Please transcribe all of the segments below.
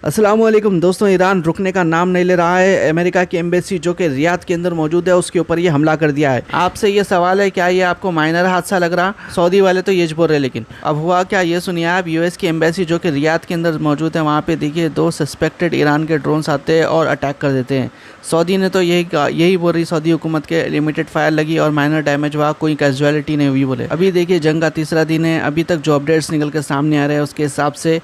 अस्सलाम वालेकुम दोस्तों, ईरान रुकने का नाम नहीं ले रहा है। अमेरिका की एम्बेसी जो कि रियाद के अंदर मौजूद है उसके ऊपर ये हमला कर दिया है। आपसे ये सवाल है, क्या ये आपको माइनर हादसा लग रहा? सऊदी वाले तो ये बोल रहे, लेकिन अब हुआ क्या ये सुनिए आप। यूएस की एम्बेसी जो कि रियाद के अंदर मौजूद है, वहाँ पे देखिए 2 सस्पेक्टेड ईरान के ड्रोन्स आते हैं और अटैक कर देते हैं। सऊदी ने तो यही बोल रही, सऊदी हुकूमत के लिमिटेड फायर लगी और माइनर डैमेज हुआ, कोई कैजुअलिटी नहीं हुई बोले। अभी देखिए जंग का तीसरा दिन है, अभी तक जो अपडेट्स निकल के सामने आ रहे हैं उसके हिसाब से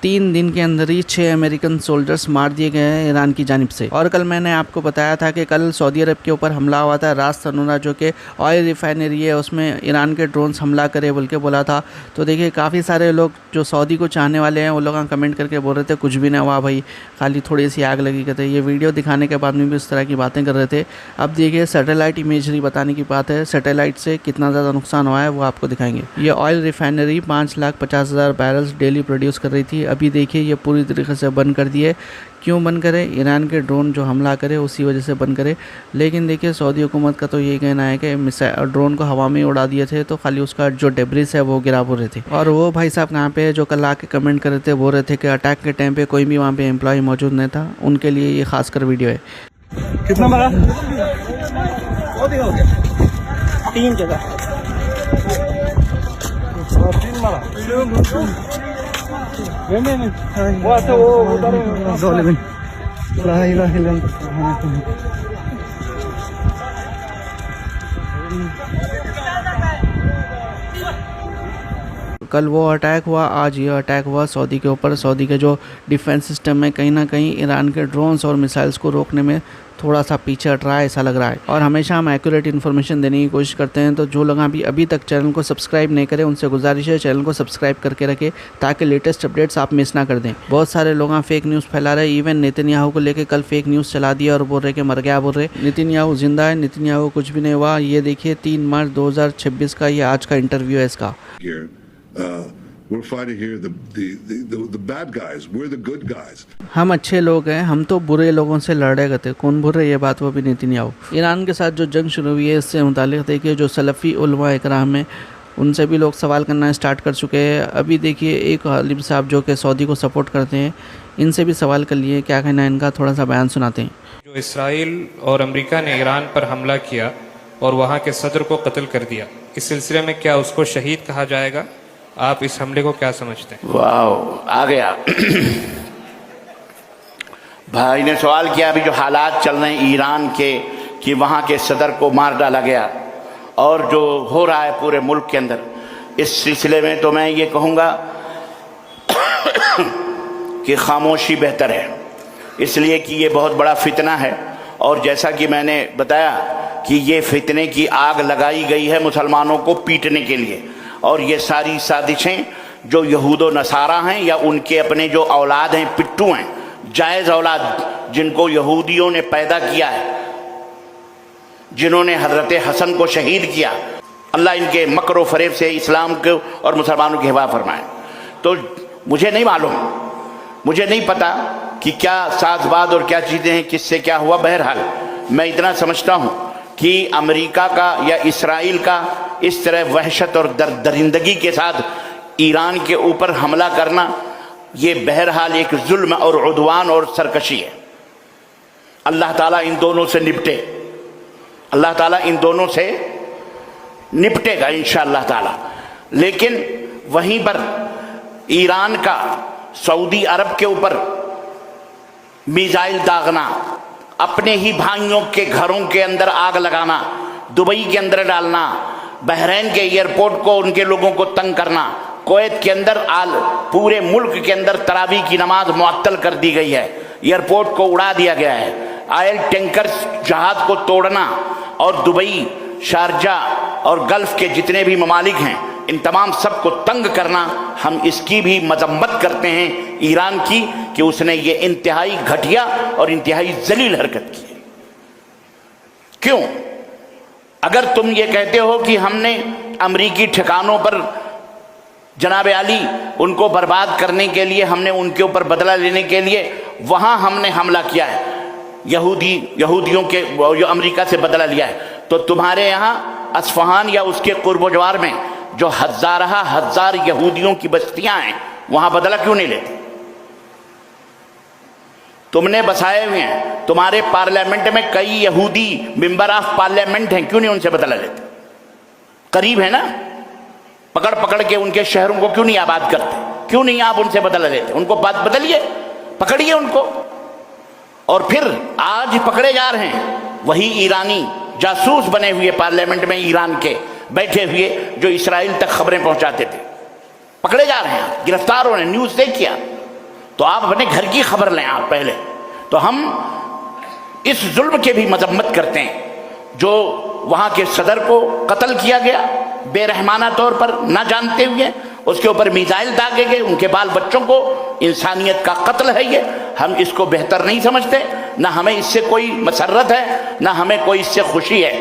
3 दिन के अंदर ही 6 अमेरिकन सोल्जर्स मार दिए गए हैं ईरान की जानिब से। और कल मैंने आपको बताया था कि कल सऊदी अरब के ऊपर हमला हुआ था। रास तनूरा जो कि ऑयल रिफाइनरी है उसमें ईरान के ड्रोन्स हमला करे बोल के बोला था। तो देखिए काफ़ी सारे लोग जो सऊदी को चाहने वाले हैं वो लोग कमेंट करके बोल रहे थे कुछ भी ना हुआ भाई, खाली थोड़ी सी आग लगी कहते। ये वीडियो दिखाने के बाद में भी उस तरह की बातें कर रहे थे। अब देखिए सैटेलाइट इमेजरी बताने की बात है, सैटेलाइट से कितना ज़्यादा नुकसान हुआ है वो आपको दिखाएंगे। ये oil refinery 5,50,000 barrels daily produce कर रही थी। अभी देखिए ये पूरी तरीके से बंद कर दिए। क्यों बंद करे? ईरान के ड्रोन जो हमला करे उसी वजह से बंद करे। लेकिन देखिए सऊदी हुकूमत का तो यही कहना है कि ड्रोन को हवा में उड़ा दिए थे तो खाली उसका जो डेब्रिस है वो गिरा बोल रहे थे। और वो भाई साहब कहाँ पे जो कल आके कमेंट कर रहे थे, बोल रहे थे कि अटैक के टाइम पे कोई भी वहाँ पे एम्प्लॉय मौजूद नहीं था, उनके लिए ये खासकर वीडियो है। कितना मारा? 3 जगह 3 मारा। वो आता वो उधर ला इलाहा इल्लल्लाह। कल वो अटैक हुआ, आज ये अटैक हुआ सऊदी के ऊपर। सऊदी के जो डिफेंस सिस्टम में कहीं ना कहीं ईरान के ड्रोन्स और मिसाइल्स को रोकने में थोड़ा सा पीछे हट रहा है, ऐसा लग रहा है। और हमेशा हम एक्यूरेट इन्फॉर्मेशन देने की कोशिश करते हैं। तो जो लोग अभी तक चैनल को सब्सक्राइब नहीं करें उनसे गुजारिश है चैनल को सब्सक्राइब करके रखें ताकि लेटेस्ट अपडेट्स आप मिस ना कर दें। बहुत सारे लोग फेक न्यूज़ फैला रहे। इवन नेतन्याहू को लेकर कल फेक न्यूज़ चला दिया और बोल रहे कि मर गया बोल रहे। नेतन्याहू जिंदा है, नेतन्याहू कुछ भी नहीं हुआ। ये देखिए 3 मार्च 2026 का ये आज का इंटरव्यू है इसका। We're fighting here the bad guys. We're the good guys. हम अच्छे लोग हैं, हम तो बुरे लोगों से लड़े करते। कौन बोल रहे ये बात? वो भी नेतन्याहू। ईरान के साथ जो जंग शुरू हुई है इससे मुतालिक देखिए जो सलफ़ी उलमा इकराम है उनसे भी लोग सवाल करना स्टार्ट कर चुके हैं। अभी देखिए एक आलिम साहब जो कि सऊदी को सपोर्ट करते हैं, इनसे भी सवाल कर लिए, क्या कहना है इनका, थोड़ा सा बयान सुनाते हैं। जो इसराइल और अमेरिका ने ईरान पर हमला किया और वहाँ के सदर को कत्ल कर दिया, इस सिलसिले में क्या उसको शहीद कहा जाएगा? आप इस हमले को क्या समझते हैं? वाह, आ गया भाई ने सवाल किया। अभी जो हालात चल रहे हैं ईरान के कि वहाँ के सदर को मार डाला गया और जो हो रहा है पूरे मुल्क के अंदर, इस सिलसिले में तो मैं ये कहूँगा कि खामोशी बेहतर है, इसलिए कि ये बहुत बड़ा फितना है। और जैसा कि मैंने बताया कि ये फितने की आग लगाई गई है मुसलमानों को पीटने के लिए। और ये सारी साजिशें जो यहूदो नसारा हैं या उनके अपने जो औलाद हैं, पिट्टू हैं, जायज़ औलाद जिनको यहूदियों ने पैदा किया है, जिन्होंने हज़रत हसन को शहीद किया, अल्लाह इनके मकर व फरेब से इस्लाम को और मुसलमानों की हिफाज़त फरमाए। तो मुझे नहीं मालूम, मुझे नहीं पता कि क्या साज़बाद और क्या चीज़ें हैं, किससे क्या हुआ। बहरहाल मैं इतना समझता हूँ कि अमेरिका का या इसराइल का इस तरह वहशत और दरिंदगी के साथ ईरान के ऊपर हमला करना, ये बहरहाल एक जुल्म और उद्वान और सरकशी है। अल्लाह ताला इन दोनों से निपटे, अल्लाह ताला इन दोनों से निपटेगा इंशाअल्लाह ताला। लेकिन वहीं पर ईरान का सऊदी अरब के ऊपर मिसाइल दागना, अपने ही भाइयों के घरों के अंदर आग लगाना, दुबई के अंदर डालना, बहरीन के एयरपोर्ट को उनके लोगों को तंग करना, कुवैत के अंदर पूरे मुल्क के अंदर तरावी की नमाज मुअत्तल कर दी गई है, एयरपोर्ट को उड़ा दिया गया है, ऑयल टैंकर जहाज को तोड़ना और दुबई, शारजा और गल्फ के जितने भी ममालिक हैं इन तमाम सब को तंग करना, हम इसकी भी मजम्मत करते हैं ईरान की कि उसने ये इंतहाई घटिया और इंतहाई जलील हरकत की। क्यों? अगर तुम ये कहते हो कि हमने अमरीकी ठिकानों पर जनाब आली उनको बर्बाद करने के लिए, हमने उनके ऊपर बदला लेने के लिए वहाँ हमने हमला किया है, यहूदियों के जो अमरीका से बदला लिया है, तो तुम्हारे यहाँ अस्फहान या उसके कुर्ब-ओ-जवार में जो हजार यहूदियों की बस्तियां हैं वहां बदला क्यों नहीं लेते? तुमने बसाए हुए हैं, तुम्हारे पार्लियामेंट में कई यहूदी मेंबर ऑफ पार्लियामेंट हैं, क्यों नहीं उनसे बदला लेते? करीब है ना, पकड़ पकड़ के उनके शहरों को क्यों नहीं आबाद करते? क्यों नहीं आप उनसे बदला लेते? उनको बात बदलिए, पकड़िए उनको। और फिर आज पकड़े जा रहे हैं वही ईरानी जासूस बने हुए पार्लियामेंट में ईरान के बैठे हुए, जो इस्राइल तक खबरें पहुंचाते थे, पकड़े जा रहे हैं, गिरफ्तार हो रहे हैं। न्यूज़ देखिए। तो आप अपने घर की खबर लें आप पहले। तो हम इस जुल्म के भी मजम्मत करते हैं जो वहां के सदर को कत्ल किया गया बेरहमाना तौर पर, ना जानते हुए उसके ऊपर मिसाइल दागे गए, उनके बाल बच्चों को। इंसानियत का कत्ल है ये। हम इसको बेहतर नहीं समझते, ना हमें इससे कोई मसरत है, ना हमें कोई इससे खुशी है।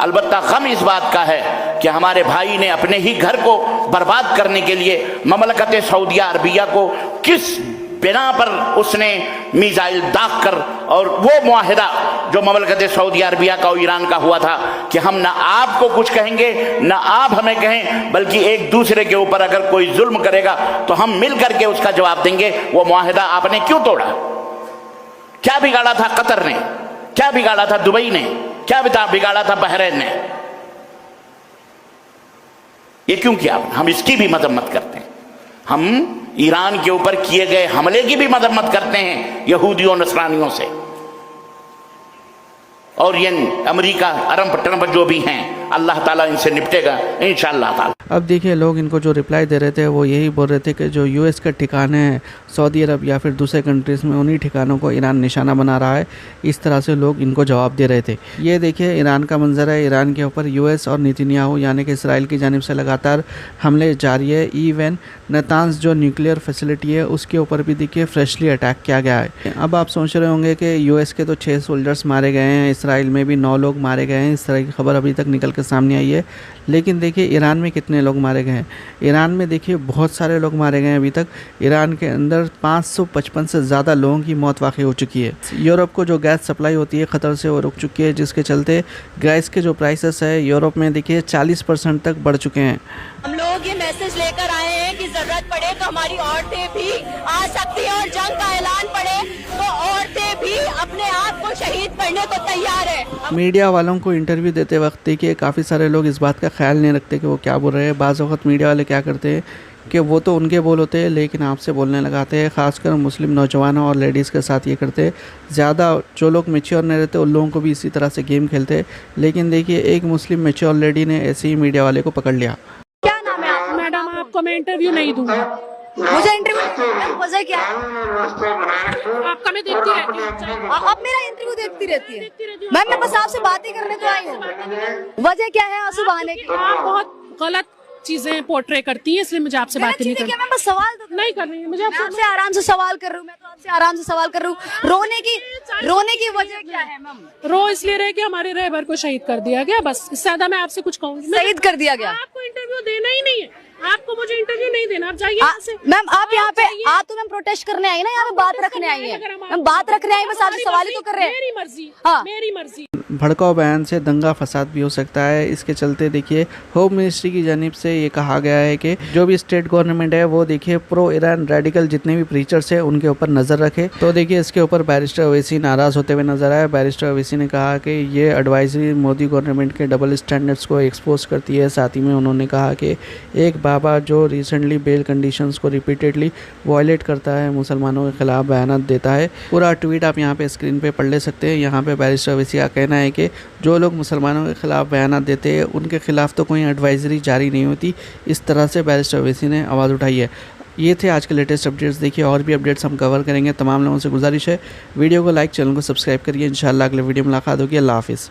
अलबत्ता गम इस बात का है कि हमारे भाई ने अपने ही घर को बर्बाद करने के लिए ममलकत सऊदिया अरबिया को किस बिना पर उसने मिसाइल दाग कर, और वो मुआहिदा जो ममलकत सऊदी अरबिया का और ईरान का हुआ था कि हम ना आपको कुछ कहेंगे ना आप हमें कहें, बल्कि एक दूसरे के ऊपर अगर कोई जुल्म करेगा तो हम मिल करके उसका जवाब देंगे, वो मुआहिदा आपने क्यों तोड़ा? क्या बिगाड़ा था कतर ने? क्या बिगाड़ा था दुबई ने? क्या बिगाड़ा था बहरीन ने? ये क्यों किया? हम इसकी भी मजम्मत करते हैं। हम ईरान के ऊपर किए गए हमले की भी मजम्मत करते हैं यहूदियों नसरानियों से। और ये अमेरिका अरब ट्रम्प जो भी हैं, अल्लाह ताला इनसे निपटेगा इंशाअल्लाह ताला। अब देखिए, लोग इनको जो रिप्लाई दे रहे थे वो यही बोल रहे थे कि जो यूएस के ठिकाने हैं सऊदी अरब या फिर दूसरे कंट्रीज़ में, उन्हीं ठिकानों को ईरान निशाना बना रहा है। इस तरह से लोग इनको जवाब दे रहे थे। ये देखिए ईरान का मंजर है। ईरान के ऊपर यूएस और नेतन्याहू यानी कि इसराइल की जानिब से लगातार हमले जारी है। इवन नतान्स जो न्यूक्लियर फैसिलिटी है उसके ऊपर भी देखिए फ्रेशली अटैक किया गया है। अब आप सोच रहे होंगे कि यूएस के तो 6 सोल्जर्स मारे गए हैं, इसराइल में भी 9 लोग मारे गए हैं। इस तरह की खबर अभी तक निकल के सामने आई है। लेकिन देखिए ईरान में कितने लोग मारे गए हैं? ईरान में देखिए बहुत सारे लोग मारे गए हैं अभी तक। ईरान के अंदर 555 से ज़्यादा लोगों की मौत वाक़ई हो चुकी है। यूरोप को जो गैस सप्लाई होती है ख़तर से वो रुक चुकी है, जिसके चलते गैस के जो प्राइसेस है यूरोप में देखिए 40% तक बढ़ चुके हैं। हम लोग ये मैसेज लेकर आए हैं कि जरूरत पड़े तो हमारी औरतें भी आ सकती हैं, और जंग का ऐलान पड़े तो औरतें भी अपने आप को शहीद करने को तैयार है। मीडिया वालों को इंटरव्यू देते वक्त देखिए काफ़ी सारे लोग इस बात का ख्याल नहीं रखते कि वो क्या बोल रहे हैं। बाज़ वक़्त मीडिया वाले क्या करते हैं कि वो तो उनके बोल होते हैं लेकिन आपसे बोलने लगाते हैं। ख़ासकर मुस्लिम नौजवानों और लेडीज़ के साथ ये करते हैं। ज़्यादा जो लोग मैच्योर नहीं रहते उन लोगों को भी इसी तरह से गेम खेलते हैं। लेकिन देखिए एक मुस्लिम मैच्योर लेडी ने ऐसे ही मीडिया वाले को पकड़ लिया। क्या नाम है आपका? मैडम आपको मैं इंटरव्यू नहीं दूंगा। मुझे इंटरव्यू वजह क्या है? आपका मैं देखती रहती हूँ। आप मेरा इंटरव्यू देखती रहती है? मैम मैं बस आपसे बातें करने को आई हूँ। वजह क्या है आंसू बहाने की? आप बहुत गलत चीजें पोर्ट्रे करती हैं, इसलिए मुझे आपसे बातें नहीं करनी। मैं बस सवाल तो नहीं करनी है मुझे मैं आपसे आराम से सवाल कर रही हूँ। मैं तो आपसे आराम से सवाल कर रही हूँ। रोने की वजह क्या है मैम? रो इसलिए रहे कि हमारे रहबर को शहीद कर दिया गया, बस। इससे ज्यादा मैं आपसे कुछ कहूँगी? शहीद कर दिया गया। आपको इंटरव्यू देना ही नहीं है। आपको मुझे इंटरव्यू नहीं देना। आप जाइए। मैम आप यहाँ पे आप तो मैम प्रोटेस्ट करने आई ना, यहाँ पे बात रखने आई है। मैम बात रखने आई, बस आपसे सवाल ही तो कर रहे हैं। मेरी मर्जी। हाँ। मेरी मर्जी। भड़काऊ बयान से दंगा फसाद भी हो सकता है। इसके चलते देखिए होम मिनिस्ट्री की जानिब से ये कहा गया है कि जो भी स्टेट गवर्नमेंट है वो देखिए प्रो ईरान रेडिकल जितने भी प्रीचर्स हैं उनके ऊपर नज़र रखे। तो देखिए इसके ऊपर बैरिस्टर ओवैसी नाराज़ होते हुए नजर आए। बैरिस्टर ओवैसी ने कहा कि ये एडवाइजरी मोदी गवर्नमेंट के डबल स्टैंडर्ड्स को एक्सपोज करती है। साथ ही में उन्होंने कहा कि एक बाबा जो रिसेंटली बेल कंडीशंस को रिपीटेडली वायलेट करता है, मुसलमानों के खिलाफ बयान देता है। पूरा ट्वीट आप यहाँ पे स्क्रीन पे पढ़ ले सकते हैं। यहाँ पे बैरिस्टर ओवैसी का कहना है कि जो लोग मुसलमानों के खिलाफ बयान देते हैं उनके खिलाफ तो कोई एडवाइजरी जारी नहीं होती। इस तरह से बैरिस्टर ओवैसी ने आवाज़ उठाई है। ये थे आज के लेटेस्ट अपडेट्स। देखिए और भी अपडेट्स हम कवर करेंगे। तमाम लोगों से गुजारिश है वीडियो को लाइक, चैनल को सब्सक्राइब करिए। इंशाल्लाह अगले वीडियो में मुलाकात होगी। अल्लाह हाफिज़।